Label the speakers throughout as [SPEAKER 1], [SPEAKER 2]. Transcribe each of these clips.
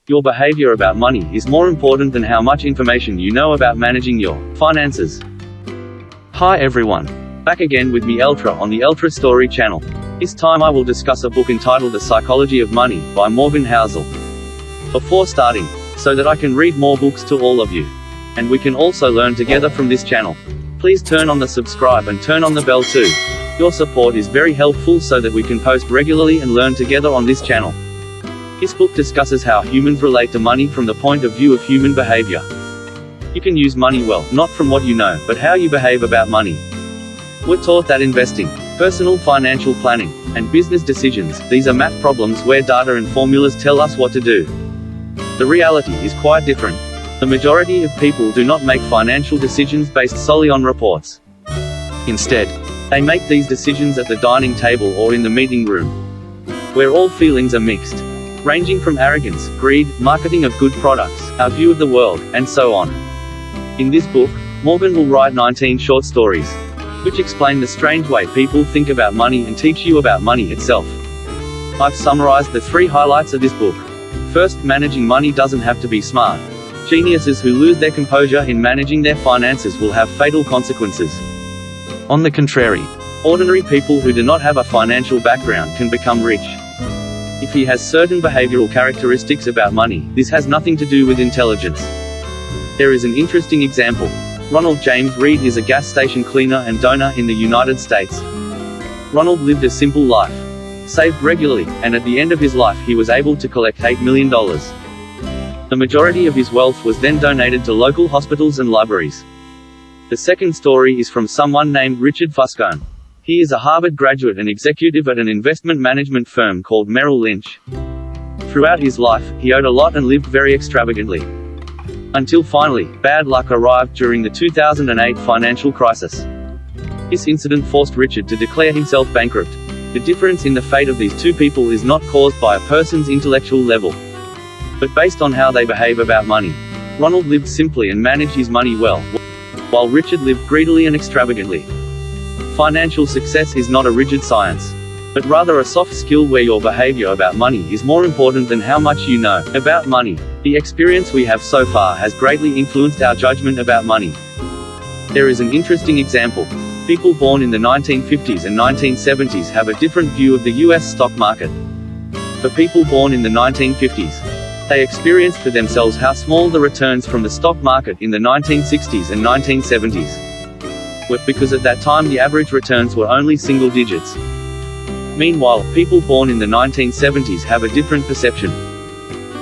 [SPEAKER 1] Your behavior about money is more important than how much information you know about managing your finances. Hi everyone. Back again with me Eltra on the Eltra Story channel. This time I will discuss a book entitled The Psychology of Money by Morgan Housel. Before starting, so that I can read more books to all of you, and we can also learn together from this channel, please turn on the subscribe and turn on the bell too. Your support is very helpful so that we can post regularly and learn together on this channel. This book discusses how humans relate to money from the point of view of human behavior. You can use money well, not from what you know, but how you behave about money. We're taught that investing, personal financial planning, and business decisions, these are math problems where data and formulas tell us what to do. The reality is quite different. The majority of people do not make financial decisions based solely on reports. Instead, they make these decisions at the dining table or in the meeting room, where all feelings are mixed, ranging from arrogance, greed, marketing of good products, our view of the world, and so on. In this book, Morgan will write 19 short stories, which explain the strange way people think about money and teach you about money itself. I've summarized the 3 highlights of this book. First, managing money doesn't have to be smart. Geniuses who lose their composure in managing their finances will have fatal consequences. On the contrary, ordinary people who do not have a financial background can become rich. If he has certain behavioral characteristics about money, this has nothing to do with intelligence. There is an interesting example. Ronald James Reed is a gas station cleaner and donor in the United States. Ronald lived a simple life, saved regularly, and at the end of his life he was able to collect $8 million. The majority of his wealth was then donated to local hospitals and libraries. The second story is from someone named Richard Pyscolog. He is a Harvard graduate and executive at an investment management firm called Merrill Lynch. Throughout his life, he owed a lot and lived very extravagantly. Until finally, bad luck arrived during the 2008 financial crisis. This incident forced Richard to declare himself bankrupt. The difference in the fate of these two people is not caused by a person's intellectual level, but based on how they behave about money. Ronald lived simply and managed his money well, while Richard lived greedily and extravagantly. Financial success is not a rigid science, but rather a soft skill where your behavior about money is more important than how much you know about money. The experience we have so far has greatly influenced our judgment about money. There is an interesting example. People born in the 1950s and 1970s have a different view of the US stock market. For people born in the 1950s, they experienced for themselves how small the returns from the stock market in the 1960s and 1970s were, because at that time the average returns were only single digits. Meanwhile, people born in the 1970s have a different perception.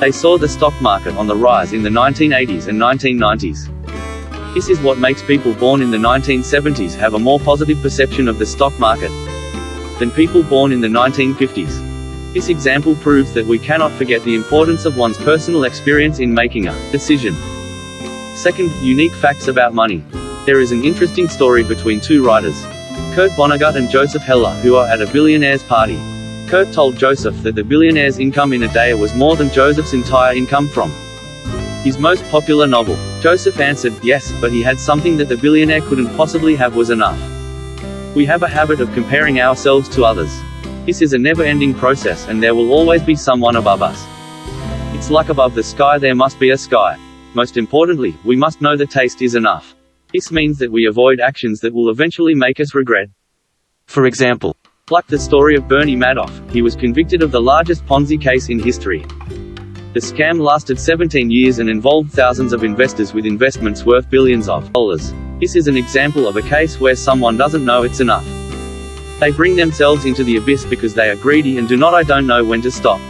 [SPEAKER 1] They saw the stock market on the rise in the 1980s and 1990s. This is what makes people born in the 1970s have a more positive perception of the stock market than people born in the 1950s. This example proves that we cannot forget the importance of one's personal experience in making a decision. Second, unique facts about money. There is an interesting story between two writers, Kurt Vonnegut and Joseph Heller, who are at a billionaire's party. Kurt told Joseph that the billionaire's income in a day was more than Joseph's entire income from his most popular novel. Joseph answered, yes, but he had something that the billionaire couldn't possibly have was enough. We have a habit of comparing ourselves to others. This is a never-ending process and there will always be someone above us. It's like above the sky there must be a sky. Most importantly, we must know the taste is enough. This means that we avoid actions that will eventually make us regret. For example, like the story of Bernie Madoff, he was convicted of the largest Ponzi case in history. The scam lasted 17 years and involved thousands of investors with investments worth billions of dollars. This is an example of a case where someone doesn't know it's enough. They bring themselves into the abyss because they are greedy and do not I don't know when to stop.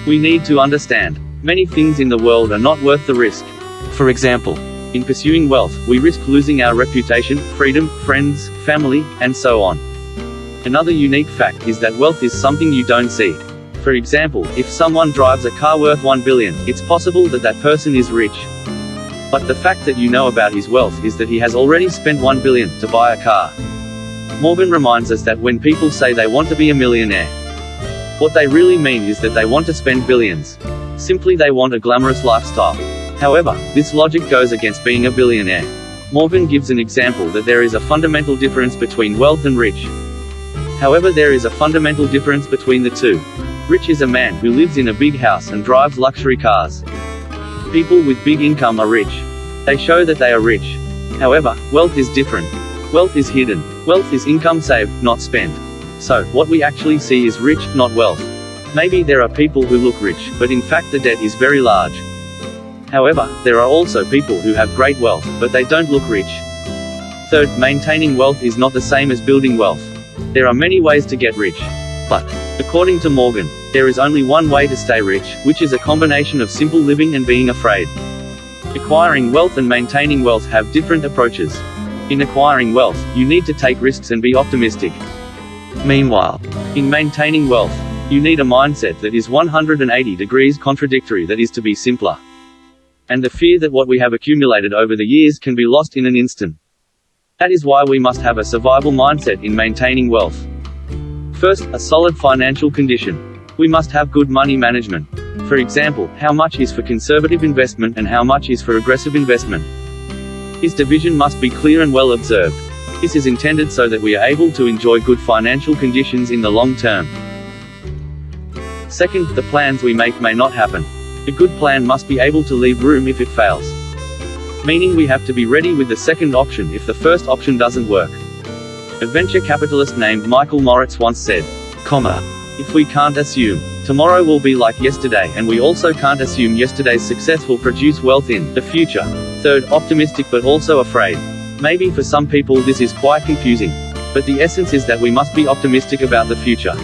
[SPEAKER 1] We need to understand, many things in the world are not worth the risk. For example, in pursuing wealth, we risk losing our reputation, freedom, friends, family, and so on. Another unique fact is that wealth is something you don't see. For example, if someone drives a car worth $1 billion, it's possible that that person is rich. But the fact that you know about his wealth is that he has already spent $1 billion to buy a car. Morgan reminds us that when people say they want to be a millionaire, what they really mean is that they want to spend billions. Simply they want a glamorous lifestyle. However, this logic goes against being a billionaire. Morgan gives an example that there is a fundamental difference between wealth and rich. However, there is a fundamental difference between the two. Rich is a man who lives in a big house and drives luxury cars. People with big income are rich. They show that they are rich. However, wealth is different. Wealth is hidden. Wealth is income saved, not spent. So, what we actually see is rich, not wealth. Maybe there are people who look rich, but in fact the debt is very large. However, there are also people who have great wealth, but they don't look rich. Third, maintaining wealth is not the same as building wealth. There are many ways to get rich. But, according to Morgan, there is only one way to stay rich, which is a combination of simple living and being afraid. Acquiring wealth and maintaining wealth have different approaches. In acquiring wealth, you need to take risks and be optimistic. Meanwhile, in maintaining wealth, you need a mindset that is 180 degrees contradictory, that is to be simpler. And the fear that what we have accumulated over the years can be lost in an instant. That is why we must have a survival mindset in maintaining wealth. First, a solid financial condition. We must have good money management. For example, how much is for conservative investment and how much is for aggressive investment. This division must be clear and well observed. This is intended so that we are able to enjoy good financial conditions in the long term. Second, the plans we make may not happen. A good plan must be able to leave room if it fails. Meaning we have to be ready with the second option if the first option doesn't work. A venture capitalist named Michael Moritz once said, if we can't assume tomorrow will be like yesterday, and we also can't assume yesterday's success will produce wealth in the future. Third, optimistic but also afraid. Maybe for some people this is quite confusing. But the essence is that we must be optimistic about the future.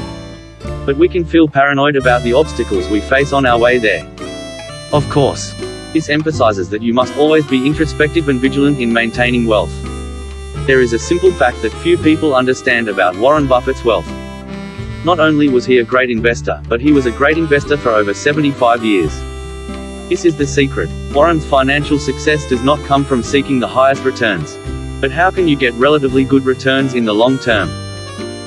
[SPEAKER 1] But we can feel paranoid about the obstacles we face on our way there. Of course, this emphasizes that you must always be introspective and vigilant in maintaining wealth. There is a simple fact that few people understand about Warren Buffett's wealth. Not only was he a great investor, but he was a great investor for over 75 years. This is the secret. Warren's financial success does not come from seeking the highest returns. But how can you get relatively good returns in the long term?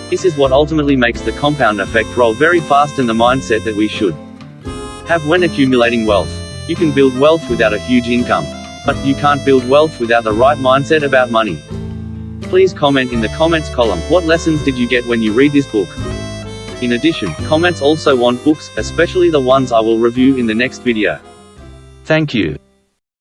[SPEAKER 1] This is what ultimately makes the compound effect roll very fast, and the mindset that we should have when accumulating wealth. You can build wealth without a huge income. But you can't build wealth without the right mindset about money. Please comment in the comments column, what lessons did you get when you read this book? In addition, comments also want books, especially the ones I will review in the next video. Thank you.